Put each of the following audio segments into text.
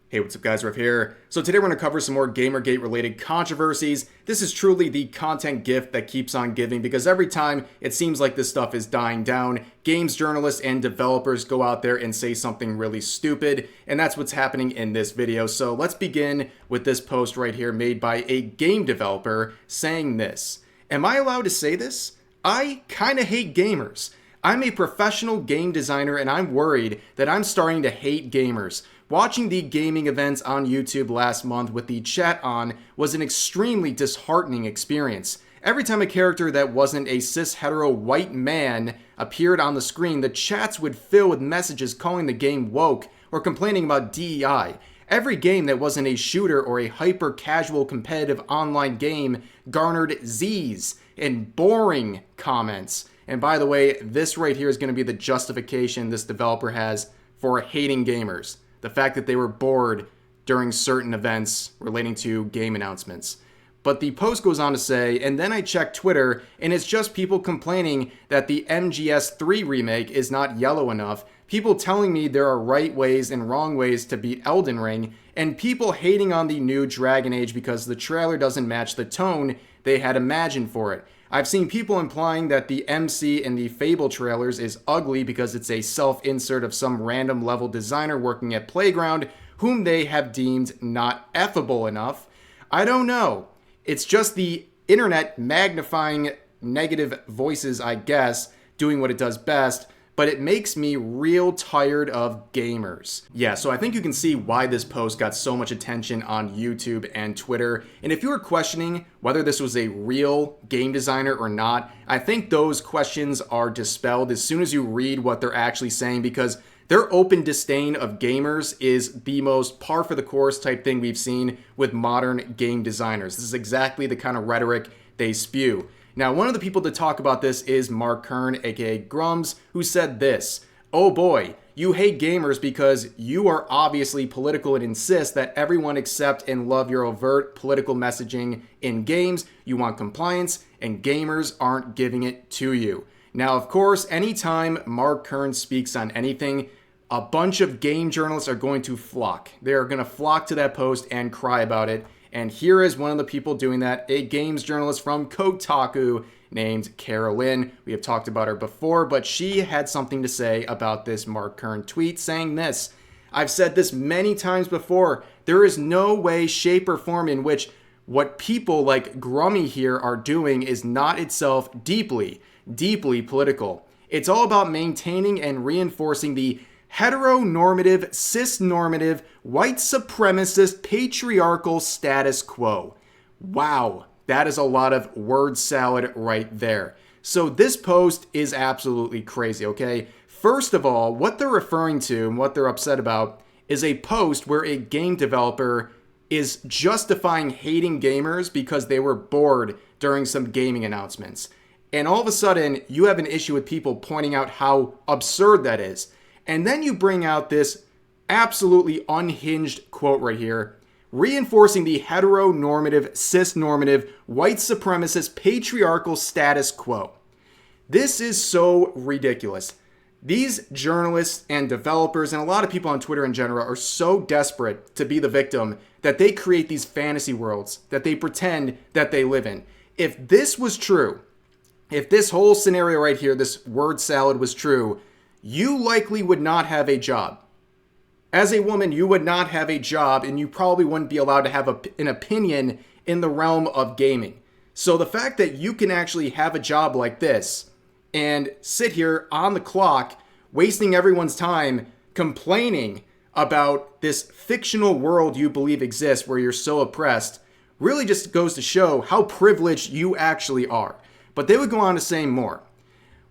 Hey, what's up guys, Riff here. So today we're going to cover some more Gamergate related controversies. This is truly the content gift that keeps on giving because every time it seems like this stuff is dying down, games journalists and developers go out there and say something really stupid, and that's what's happening in this video. So let's begin with this post right here made by a game developer saying this. Am I allowed to say this? I kinda hate gamers. I'm a professional game designer and I'm worried that I'm starting to hate gamers. Watching the gaming events on YouTube last month with the chat on was an extremely disheartening experience. Every time a character that wasn't a cis-hetero white man appeared on the screen, the chats would fill with messages calling the game woke or complaining about DEI. Every game that wasn't a shooter or a hyper-casual competitive online game garnered Z's and boring comments. And by the way, this right here is going to be the justification this developer has for hating gamers. The fact that they were bored during certain events relating to game announcements. But the post goes on to say, and then I checked Twitter, and it's just people complaining that the MGS3 remake is not yellow enough, people telling me there are right ways and wrong ways to beat Elden Ring, and people hating on the new Dragon Age because the trailer doesn't match the tone they had imagined for it. I've seen people implying that the MC in the Fable trailers is ugly because it's a self-insert of some random level designer working at Playground whom they have deemed not effable enough. I don't know. It's just the internet magnifying negative voices, I guess, doing what it does best, but it makes me real tired of gamers. Yeah, so I think you can see why this post got so much attention on YouTube and Twitter. And if you were questioning whether this was a real game designer or not, I think those questions are dispelled as soon as you read what they're actually saying, because their open disdain of gamers is the most par for the course type thing we've seen with modern game designers. This is exactly the kind of rhetoric they spew. Now, one of the people to talk about this is Mark Kern, aka Grums, who said this: "Oh boy, you hate gamers because you are obviously political and insist that everyone accept and love your overt political messaging in games. You want compliance, and gamers aren't giving it to you." Now, of course, anytime Mark Kern speaks on anything, a bunch of game journalists are going to flock. They are going to flock to that post and cry about it. And here is one of the people doing that, a games journalist from Kotaku named Carolyn. We have talked about her before, but she had something to say about this Mark Kern tweet saying this: "I've said this many times before. There is no way, shape, or form in which what people like Grummy here are doing is not itself deeply, deeply political. It's all about maintaining and reinforcing the heteronormative, cisnormative, white supremacist, patriarchal status quo." Wow, that is a lot of word salad right there. So this post is absolutely crazy, okay? First of all, what they're referring to and what they're upset about is a post where a game developer is justifying hating gamers because they were bored during some gaming announcements. And all of a sudden, you have an issue with people pointing out how absurd that is. And then you bring out this absolutely unhinged quote right here, reinforcing the heteronormative, cisnormative, white supremacist, patriarchal status quo. This is so ridiculous. These journalists and developers and a lot of people on Twitter in general are so desperate to be the victim that they create these fantasy worlds that they pretend that they live in. If this was true, if this whole scenario right here, this word salad was true, you likely would not have a job. As a woman, you would not have a job, and you probably wouldn't be allowed to have an opinion in the realm of gaming. So the fact that you can actually have a job like this and sit here on the clock, wasting everyone's time, complaining about this fictional world you believe exists where you're so oppressed, really just goes to show how privileged you actually are. But they would go on to say more.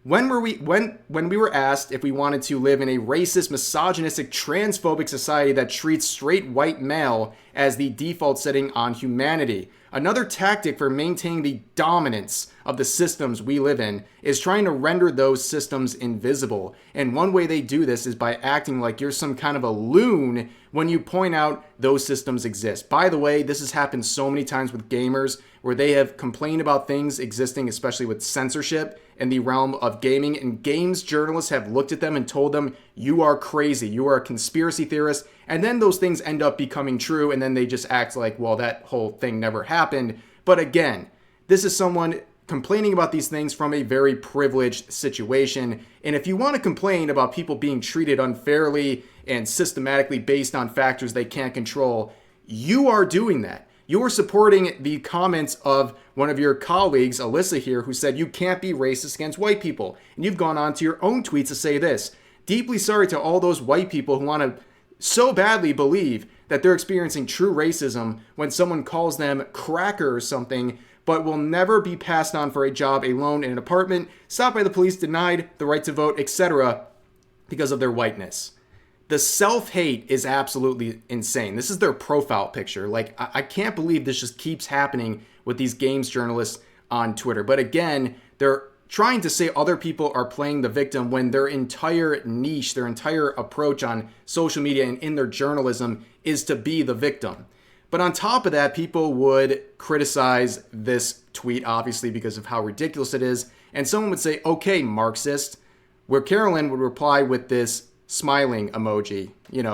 When we were asked if we wanted to live in a racist, misogynistic, transphobic society that treats straight white male as the default setting on humanity, another tactic for maintaining the dominance of the systems we live in is trying to render those systems invisible. And one way they do this is by acting like you're some kind of a loon when you point out those systems exist. By the way, this has happened so many times with gamers where they have complained about things existing, especially with censorship in the realm of gaming, and games journalists have looked at them and told them, you are crazy, you are a conspiracy theorist, And then those things end up becoming true, and then they just act like, well, that whole thing never happened. But again, this is someone complaining about these things from a very privileged situation. And if you want to complain about people being treated unfairly and systematically based on factors they can't control, you are doing that. You are supporting the comments of one of your colleagues, Alyssa here, who said you can't be racist against white people. And you've gone on to your own tweets to say this: deeply sorry to all those white people who want to so badly believe that they're experiencing true racism when someone calls them cracker or something, but will never be passed on for a job, a loan in an apartment, stopped by the police, denied the right to vote, etc. because of their whiteness. The self-hate is absolutely insane. This is their profile picture. Like, I can't believe this just keeps happening with these games journalists on Twitter. But again, they're trying to say other people are playing the victim when their entire niche, their entire approach on social media and in their journalism is to be the victim. But on top of that, people would criticize this tweet, obviously, because of how ridiculous it is. And someone would say, okay, Marxist, where Carolyn would reply with this smiling emoji,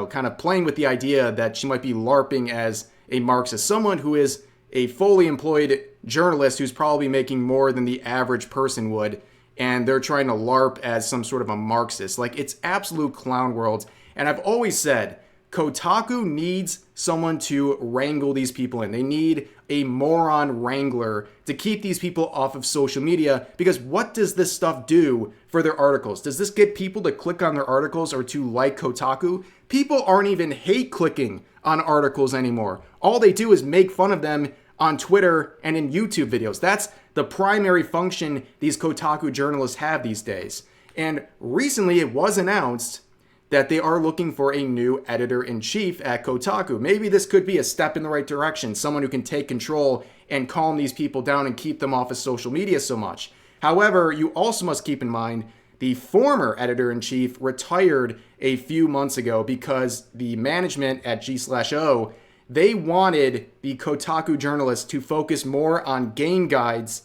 kind of playing with the idea that she might be LARPing as a Marxist, someone who is a fully employed journalist who's probably making more than the average person would, and they're trying to LARP as some sort of a Marxist. Like, it's absolute clown world. And I've always said, Kotaku needs someone to wrangle these people in. They need a moron wrangler to keep these people off of social media, because what does this stuff do for their articles? Does this get people to click on their articles or to like Kotaku? People aren't even hate clicking on articles anymore. All they do is make fun of them on Twitter and in YouTube videos. That's the primary function these Kotaku journalists have these days. And recently it was announced that they are looking for a new editor-in-chief at Kotaku. Maybe this could be a step in the right direction, someone who can take control and calm these people down and keep them off of social media so much. However, you also must keep in mind the former editor-in-chief retired a few months ago because the management at G/O, they wanted the Kotaku journalists to focus more on game guides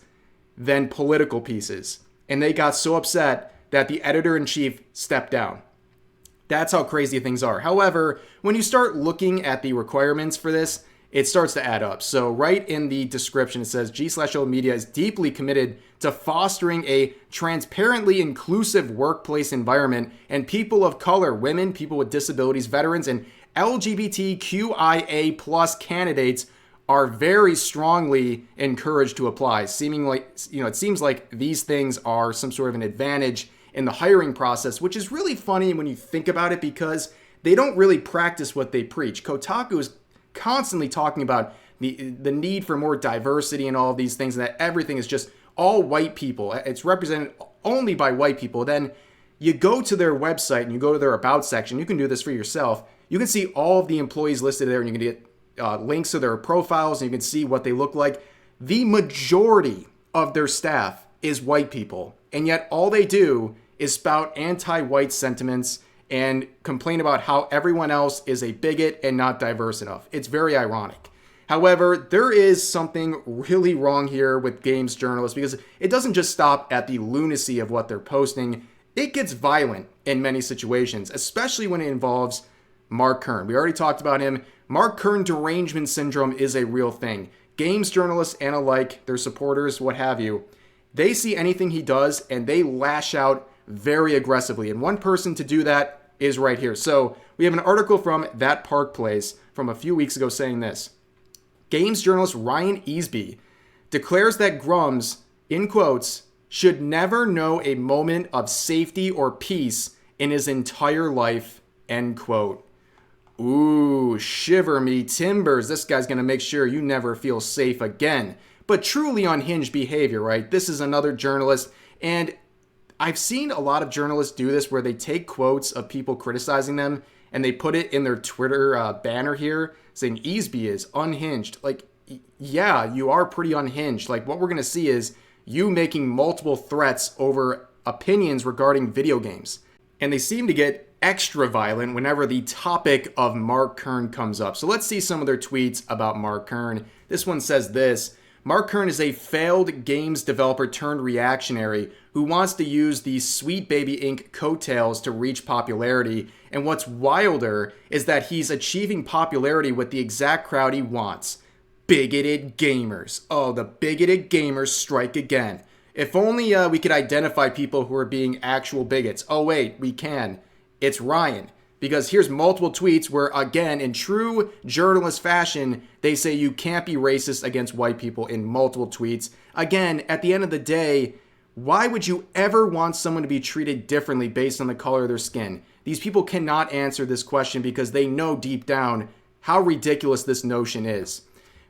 than political pieces. And they got so upset that the editor-in-chief stepped down. That's how crazy things are. However, when you start looking at the requirements for this, it starts to add up. So right in the description, it says G/O Media is deeply committed to fostering a transparently inclusive workplace environment, and people of color, women, people with disabilities, veterans, and LGBTQIA plus candidates are very strongly encouraged to apply. It seems like these things are some sort of an advantage in the hiring process, which is really funny when you think about it because they don't really practice what they preach. Kotaku is constantly talking about the need for more diversity and all of these things, and that everything is just all white people. It's represented only by white people. Then you go to their website and you go to their about section. You can do this for yourself. You can see all of the employees listed there, and you can get links to their profiles, and you can see what they look like. The majority of their staff is white people, and yet all they do is spout anti-white sentiments and complain about how everyone else is a bigot and not diverse enough. It's very ironic. However, there is something really wrong here with games journalists because it doesn't just stop at the lunacy of what they're posting. It gets violent in many situations, especially when it involves Mark Kern. We already talked about him. Mark Kern derangement syndrome is a real thing. Games journalists and alike, their supporters, what have you, they see anything he does and they lash out very aggressively. And one person to do that is right here. So we have an article from That Park Place from a few weeks ago saying this. Games journalist Ryan Easby declares that Grums, in quotes, should never know a moment of safety or peace in his entire life, end quote. Ooh, shiver me timbers. This guy's going to make sure you never feel safe again. But truly unhinged behavior, right? This is another journalist, and I've seen a lot of journalists do this where they take quotes of people criticizing them and they put it in their Twitter banner here saying Easby is unhinged. Like, yeah, you are pretty unhinged. Like, what we're going to see is you making multiple threats over opinions regarding video games. And they seem to get extra violent whenever the topic of Mark Kern comes up. So let's see some of their tweets about Mark Kern. This one says this. Mark Kern is a failed games developer turned reactionary who wants to use these Sweet Baby Inc. coattails to reach popularity. And what's wilder is that he's achieving popularity with the exact crowd he wants. Bigoted gamers. Oh, the bigoted gamers strike again. If only we could identify people who are being actual bigots. Oh wait, we can. It's Ryan. Because here's multiple tweets where, again, in true journalist fashion, they say you can't be racist against white people in multiple tweets. Again, at the end of the day, why would you ever want someone to be treated differently based on the color of their skin? These people cannot answer this question because they know deep down how ridiculous this notion is.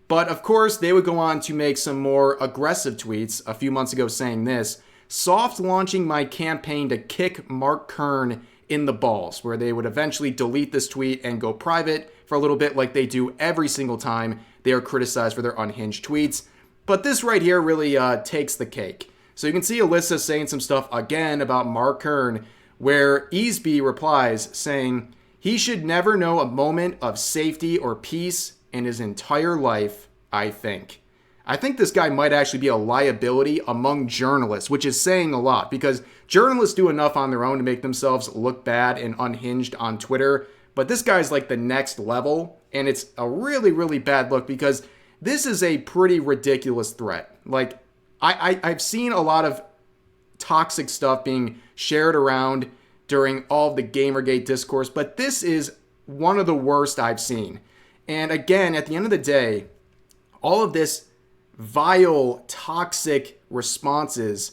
But of course, they would go on to make some more aggressive tweets a few months ago saying this: soft launching my campaign to kick Mark Kern in the balls, where they would eventually delete this tweet and go private for a little bit like they do every single time they are criticized for their unhinged tweets. But this right here really takes the cake. So you can see Alyssa saying some stuff again about Mark Kern, where Easby replies saying he should never know a moment of safety or peace in his entire life, I think. I think this guy might actually be a liability among journalists, which is saying a lot because journalists do enough on their own to make themselves look bad and unhinged on Twitter. But this guy's like the next level, and it's a really, really bad look because this is a pretty ridiculous threat. Like, I've seen a lot of toxic stuff being shared around during all of the Gamergate discourse, but this is one of the worst I've seen. And again, at the end of the day, all of this vile, toxic responses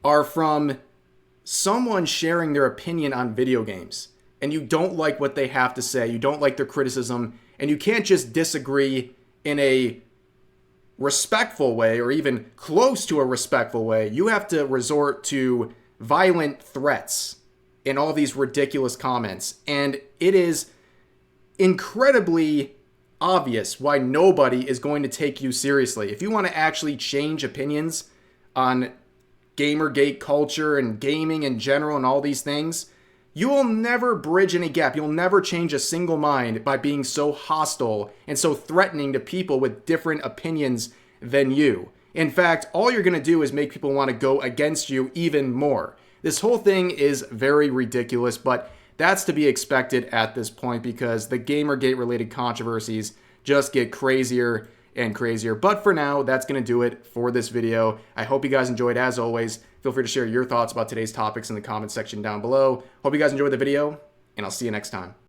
are from someone sharing their opinion on video games. And you don't like what they have to say. You don't like their criticism. And you can't just disagree in a respectful way or even close to a respectful way. You have to resort to violent threats in all these ridiculous comments. And it is incredibly obvious why nobody is going to take you seriously. If you want to actually change opinions on Gamergate culture and gaming in general and all these things, you will never bridge any gap. You'll never change a single mind by being so hostile and so threatening to people with different opinions than you. In fact, all you're going to do is make people want to go against you even more. This whole thing is very ridiculous, but that's to be expected at this point because the Gamergate-related controversies just get crazier and crazier. But for now, that's going to do it for this video. I hope you guys enjoyed. As always, feel free to share your thoughts about today's topics in the comment section down below. Hope you guys enjoyed the video, and I'll see you next time.